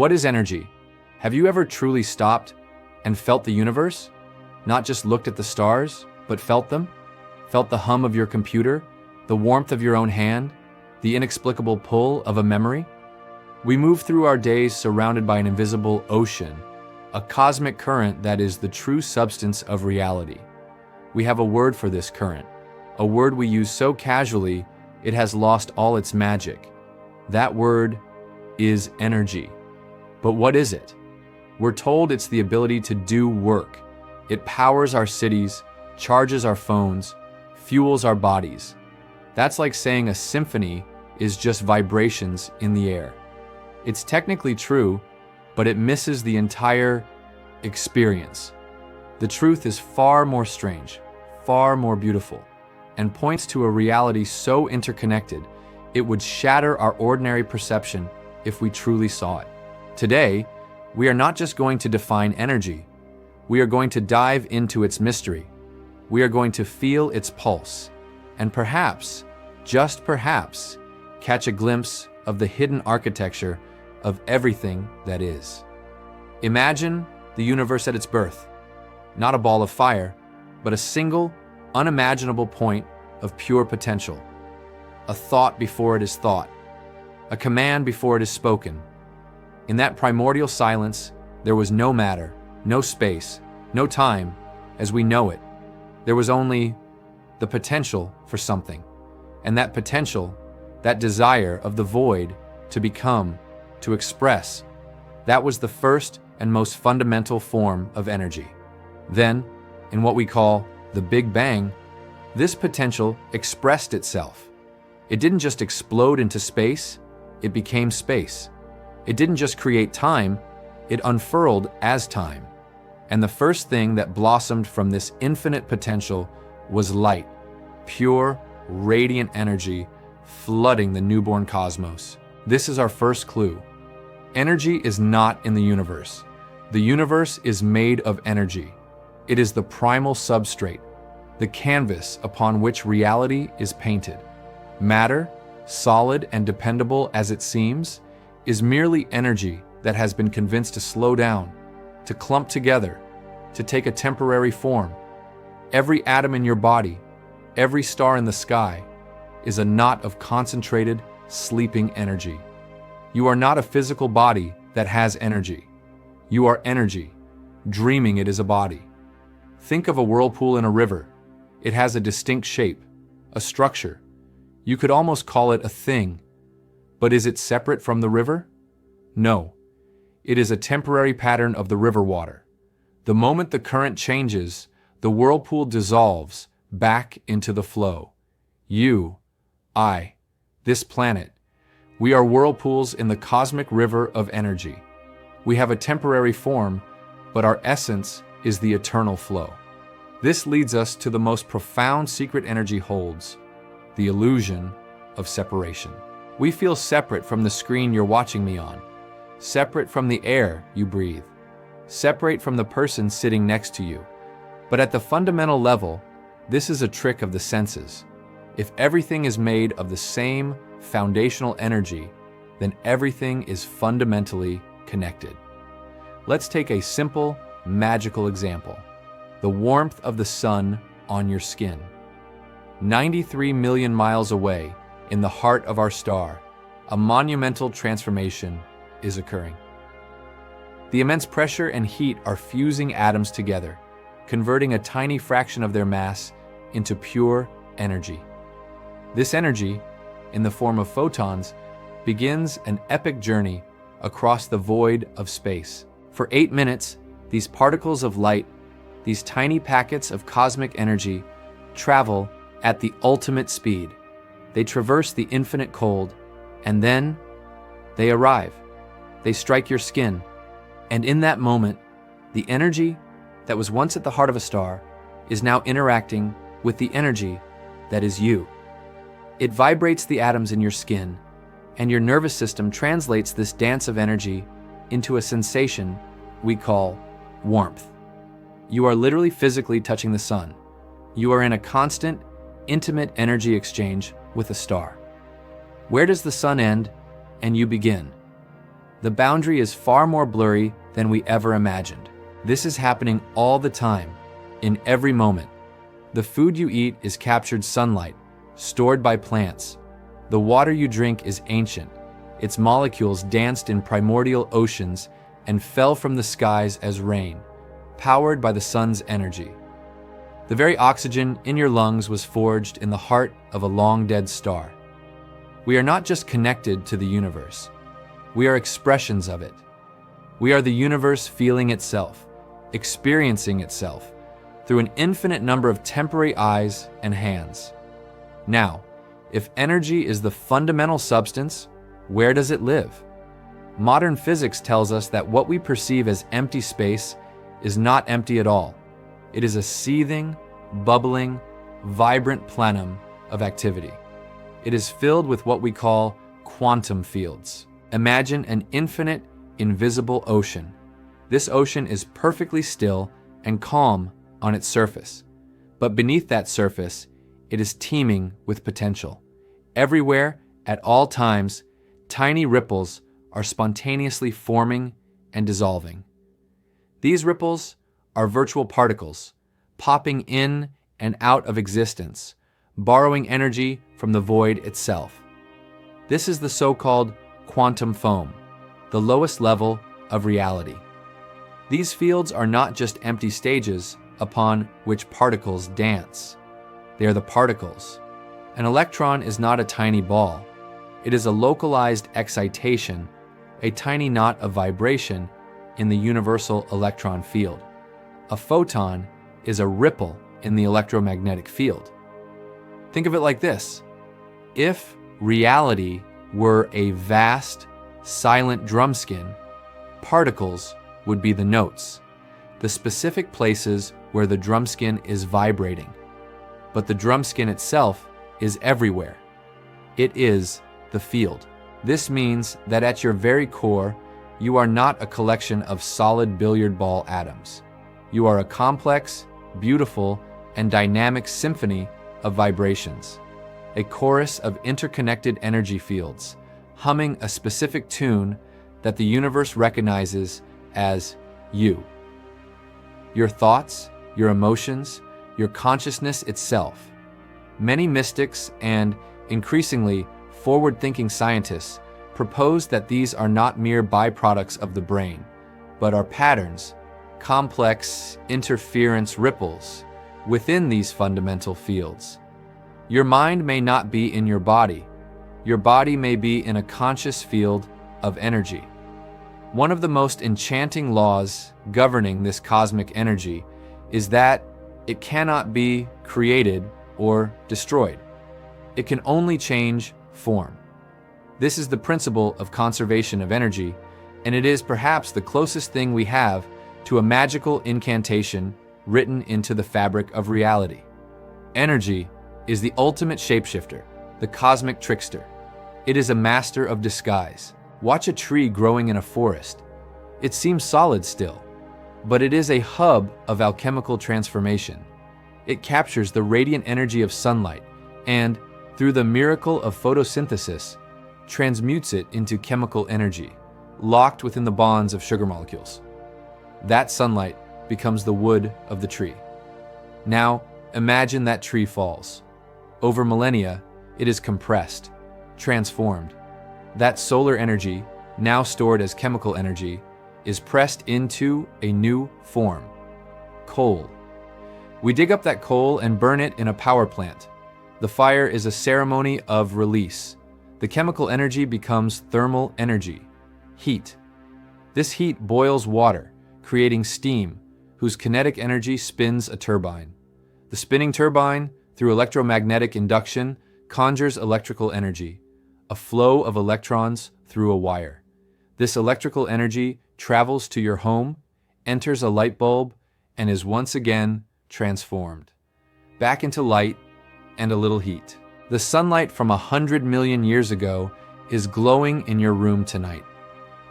what is energy? Have you ever truly stopped and felt the universe? Not just looked at the stars, but felt them? Felt the hum of your computer, the warmth of your own hand, the inexplicable pull of a memory? We move through our days surrounded by an invisible ocean, a cosmic current that is the true substance of reality. We have a word for this current, a word we use so casually it has lost all its magic. That word is energy. But what is it? We're told it's the ability to do work. It powers our cities, charges our phones, fuels our bodies. That's like saying a symphony is just vibrations in the air. It's technically true, but it misses the entire experience. The truth is far more strange, far more beautiful, and points to a reality so interconnected, it would shatter our ordinary perception if we truly saw it. Today, we are not just going to define energy, we are going to dive into its mystery. We are going to feel its pulse, and perhaps, just perhaps, catch a glimpse of the hidden architecture of everything that is. Imagine the universe at its birth, not a ball of fire, but a single, unimaginable point of pure potential. A thought before it is thought, a command before it is spoken. In that primordial silence, there was no matter, no space, no time, as we know it. There was only the potential for something. And that potential, that desire of the void to become, to express, that was the first and most fundamental form of energy. Then, in what we call the Big Bang, this potential expressed itself. It didn't just explode into space, it became space. It didn't just create time, it unfurled as time. And the first thing that blossomed from this infinite potential was light, pure, radiant energy flooding the newborn cosmos. This is our first clue. Energy is not in the universe. The universe is made of energy. It is the primal substrate, the canvas upon which reality is painted. Matter, solid and dependable as it seems, is merely energy that has been convinced to slow down, to clump together, to take a temporary form. Every atom in your body, every star in the sky, is a knot of concentrated, sleeping energy. You are not a physical body that has energy. You are energy, dreaming it is a body. Think of a whirlpool in a river. It has a distinct shape, a structure. You could almost call it a thing. But is it separate from the river? No. It is a temporary pattern of the river water. The moment the current changes, the whirlpool dissolves back into the flow. You, I, this planet, we are whirlpools in the cosmic river of energy. We have a temporary form, but our essence is the eternal flow. This leads us to the most profound secret energy holds, the illusion of separation. We feel separate from the screen you're watching me on, separate from the air you breathe, separate from the person sitting next to you. But at the fundamental level, this is a trick of the senses. If everything is made of the same foundational energy, then everything is fundamentally connected. Let's take a simple, magical example. The warmth of the sun on your skin. 93 million miles away, in the heart of our star, a monumental transformation is occurring. The immense pressure and heat are fusing atoms together, converting a tiny fraction of their mass into pure energy. This energy, in the form of photons, begins an epic journey across the void of space. For 8 minutes, these particles of light, these tiny packets of cosmic energy, travel at the ultimate speed. They traverse the infinite cold, and then they arrive. They strike your skin, and in that moment, the energy that was once at the heart of a star is now interacting with the energy that is you. It vibrates the atoms in your skin, and your nervous system translates this dance of energy into a sensation we call warmth. You are literally physically touching the sun. You are in a constant, intimate energy exchange with a star. Where does the sun end and you begin? The boundary is far more blurry than we ever imagined. This is happening all the time, in every moment. The food you eat is captured sunlight, stored by plants. The water you drink is ancient. Its molecules danced in primordial oceans and fell from the skies as rain, powered by the sun's energy. The very oxygen in your lungs was forged in the heart of a long-dead star. We are not just connected to the universe. We are expressions of it. We are the universe feeling itself, experiencing itself, through an infinite number of temporary eyes and hands. Now, if energy is the fundamental substance, where does it live? Modern physics tells us that what we perceive as empty space is not empty at all. It is a seething, bubbling, vibrant plenum of activity. It is filled with what we call quantum fields. Imagine an infinite, invisible ocean. This ocean is perfectly still and calm on its surface. But beneath that surface, it is teeming with potential. Everywhere, at all times, tiny ripples are spontaneously forming and dissolving. These ripples are virtual particles, popping in and out of existence, borrowing energy from the void itself. This is the so-called quantum foam, the lowest level of reality. These fields are not just empty stages upon which particles dance. They are the particles. An electron is not a tiny ball. It is a localized excitation, a tiny knot of vibration in the universal electron field. A photon is a ripple in the electromagnetic field. Think of it like this. If reality were a vast, silent drumskin, particles would be the notes, the specific places where the drumskin is vibrating. But the drumskin itself is everywhere. It is the field. This means that at your very core, you are not a collection of solid billiard ball atoms. You are a complex, beautiful, and dynamic symphony of vibrations, a chorus of interconnected energy fields, humming a specific tune that the universe recognizes as you. Your thoughts, your emotions, your consciousness itself. Many mystics and, increasingly, forward-thinking scientists propose that these are not mere byproducts of the brain, but are patterns, complex interference ripples within these fundamental fields. Your mind may not be in your body. Your body may be in a conscious field of energy. One of the most enchanting laws governing this cosmic energy is that it cannot be created or destroyed. It can only change form. This is the principle of conservation of energy, and it is perhaps the closest thing we have to a magical incantation written into the fabric of reality. Energy is the ultimate shapeshifter, the cosmic trickster. It is a master of disguise. Watch a tree growing in a forest. It seems solid still, but it is a hub of alchemical transformation. It captures the radiant energy of sunlight and, through the miracle of photosynthesis, transmutes it into chemical energy, locked within the bonds of sugar molecules. That sunlight becomes the wood of the tree. Now, imagine that tree falls. Over millennia, it is compressed, transformed. That solar energy, now stored as chemical energy, is pressed into a new form: coal. We dig up that coal and burn it in a power plant. The fire is a ceremony of release. The chemical energy becomes thermal energy, heat. This heat boils water, creating steam, whose kinetic energy spins a turbine. The spinning turbine, through electromagnetic induction, conjures electrical energy, a flow of electrons through a wire. This electrical energy travels to your home, enters a light bulb, and is once again transformed back into light and a little heat. The sunlight from 100 million years ago is glowing in your room tonight.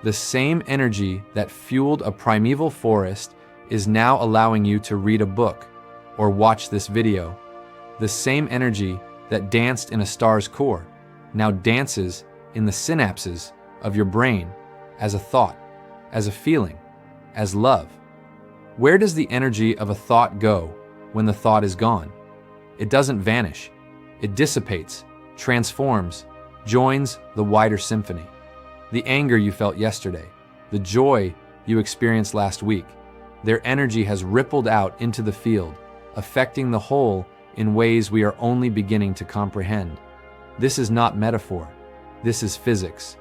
The same energy that fueled a primeval forest is now allowing you to read a book or watch this video. The same energy that danced in a star's core now dances in the synapses of your brain as a thought, as a feeling, as love. Where does the energy of a thought go when the thought is gone? It doesn't vanish. It dissipates, transforms, joins the wider symphony. The anger you felt yesterday, the joy you experienced last week, their energy has rippled out into the field, affecting the whole in ways we are only beginning to comprehend. This is not metaphor. This is physics.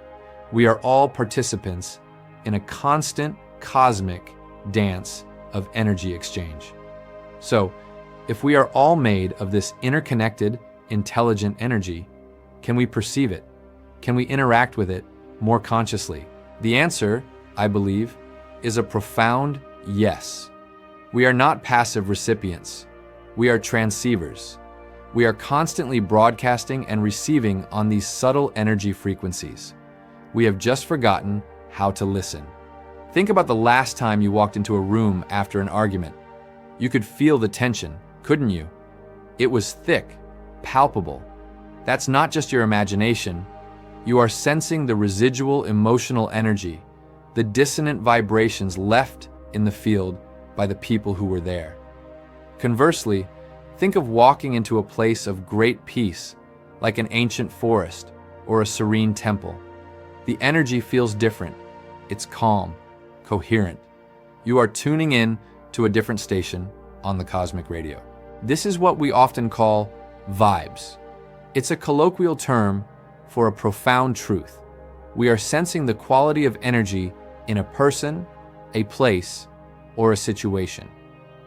We are all participants in a constant cosmic dance of energy exchange. So, if we are all made of this interconnected, intelligent energy, can we perceive it? Can we interact with it more consciously? The answer, I believe, is a profound yes. We are not passive recipients. We are transceivers. We are constantly broadcasting and receiving on these subtle energy frequencies. We have just forgotten how to listen. Think about the last time you walked into a room after an argument. You could feel the tension, couldn't you? It was thick, palpable. That's not just your imagination. You are sensing the residual emotional energy, the dissonant vibrations left in the field by the people who were there. Conversely, think of walking into a place of great peace, like an ancient forest or a serene temple. The energy feels different. It's calm, coherent. You are tuning in to a different station on the cosmic radio. This is what we often call vibes. It's a colloquial term for a profound truth. We are sensing the quality of energy in a person, a place, or a situation.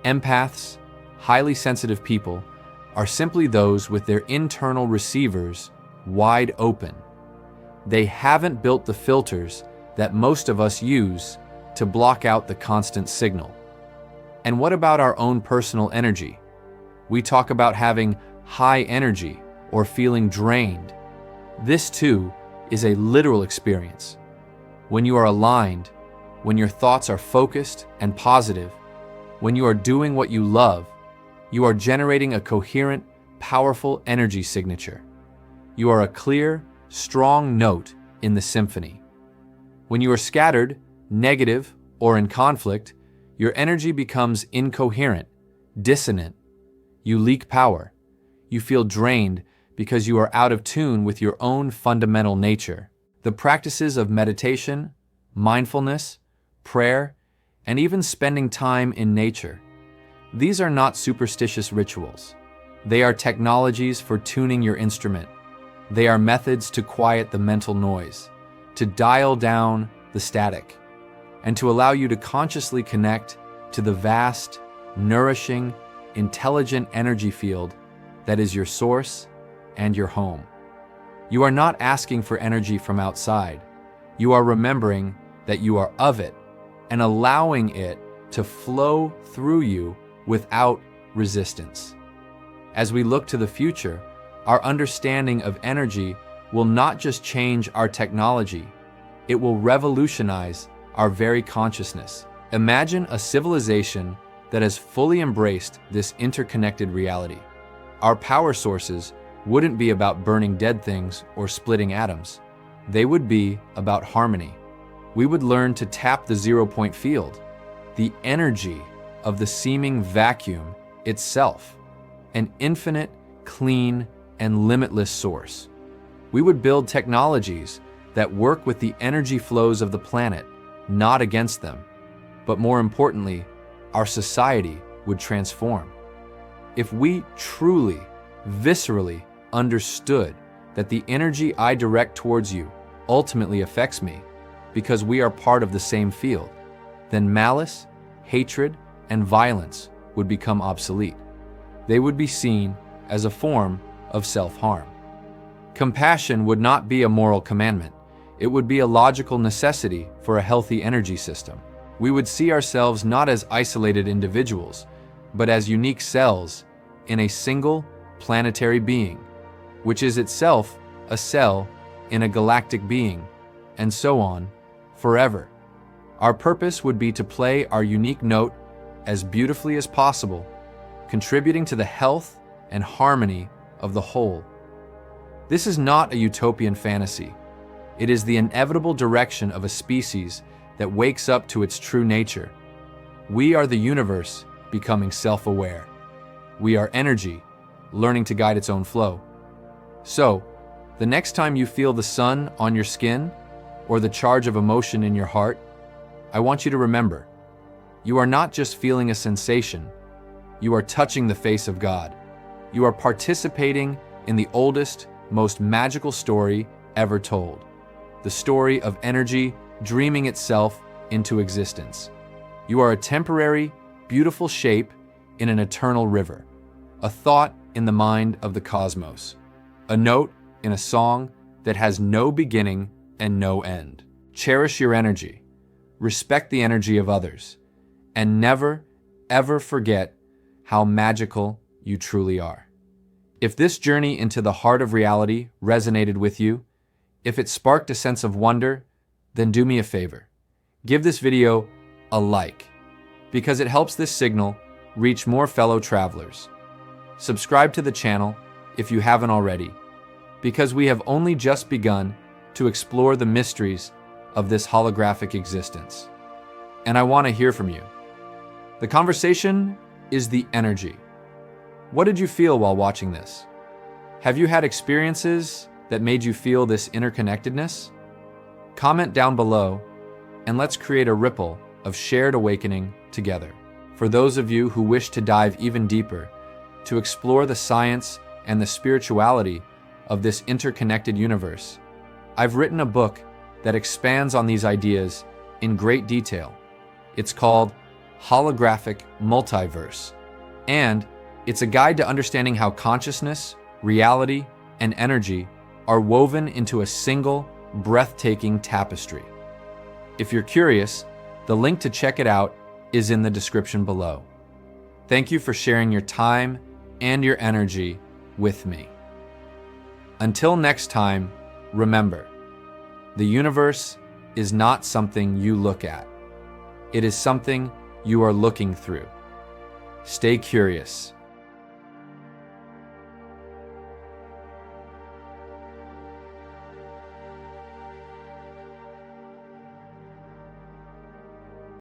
Empaths, highly sensitive people, are simply those with their internal receivers wide open. They haven't built the filters that most of us use to block out the constant signal. And what about our own personal energy? We talk about having high energy or feeling drained. This too is a literal experience. When you are aligned, when your thoughts are focused and positive, when you are doing what you love, you are generating a coherent, powerful energy signature. You are a clear, strong note in the symphony. When you are scattered, negative, or in conflict, your energy becomes incoherent, dissonant. You leak power. You feel drained because you are out of tune with your own fundamental nature. The practices of meditation, mindfulness, prayer, and even spending time in nature. These are not superstitious rituals. They are technologies for tuning your instrument. They are methods to quiet the mental noise, to dial down the static, and to allow you to consciously connect to the vast, nourishing, intelligent energy field that is your source and your home. You are not asking for energy from outside. You are remembering that you are of it and allowing it to flow through you without resistance. As we look to the future, our understanding of energy will not just change our technology, it will revolutionize our very consciousness. Imagine a civilization that has fully embraced this interconnected reality. Our power sources wouldn't be about burning dead things or splitting atoms. They would be about harmony. We would learn to tap the zero-point field, the energy of the seeming vacuum itself, an infinite, clean, and limitless source. We would build technologies that work with the energy flows of the planet, not against them. But more importantly, our society would transform. If we truly, viscerally understood that the energy I direct towards you ultimately affects me because we are part of the same field, then malice, hatred, and violence would become obsolete. They would be seen as a form of self-harm. Compassion would not be a moral commandment. It would be a logical necessity for a healthy energy system. We would see ourselves not as isolated individuals, but as unique cells in a single planetary being, which is itself a cell in a galactic being, and so on, forever. Our purpose would be to play our unique note as beautifully as possible, contributing to the health and harmony of the whole. This is not a utopian fantasy. It is the inevitable direction of a species that wakes up to its true nature. We are the universe becoming self-aware. We are energy, learning to guide its own flow. So, the next time you feel the sun on your skin or the charge of emotion in your heart, I want you to remember, you are not just feeling a sensation, you are touching the face of God. You are participating in the oldest, most magical story ever told. The story of energy dreaming itself into existence. You are a temporary, beautiful shape in an eternal river, a thought in the mind of the cosmos, a note in a song that has no beginning and no end. Cherish your energy, respect the energy of others, and never, ever forget how magical you truly are. If this journey into the heart of reality resonated with you, if it sparked a sense of wonder, then do me a favor. Give this video a like, because it helps this signal reach more fellow travelers. Subscribe to the channel if you haven't already, because we have only just begun to explore the mysteries of this holographic existence. And I want to hear from you. The conversation is the energy. What did you feel while watching this? Have you had experiences that made you feel this interconnectedness? Comment down below, and let's create a ripple of shared awakening together. For those of you who wish to dive even deeper, to explore the science and the spirituality of this interconnected universe, I've written a book that expands on these ideas in great detail. It's called Holographic Multiverse, and it's a guide to understanding how consciousness, reality, and energy are woven into a single, breathtaking tapestry. If you're curious, the link to check it out is in the description below. Thank you for sharing your time and your energy with me. Until next time, remember, the universe is not something you look at. It is something you are looking through. Stay curious,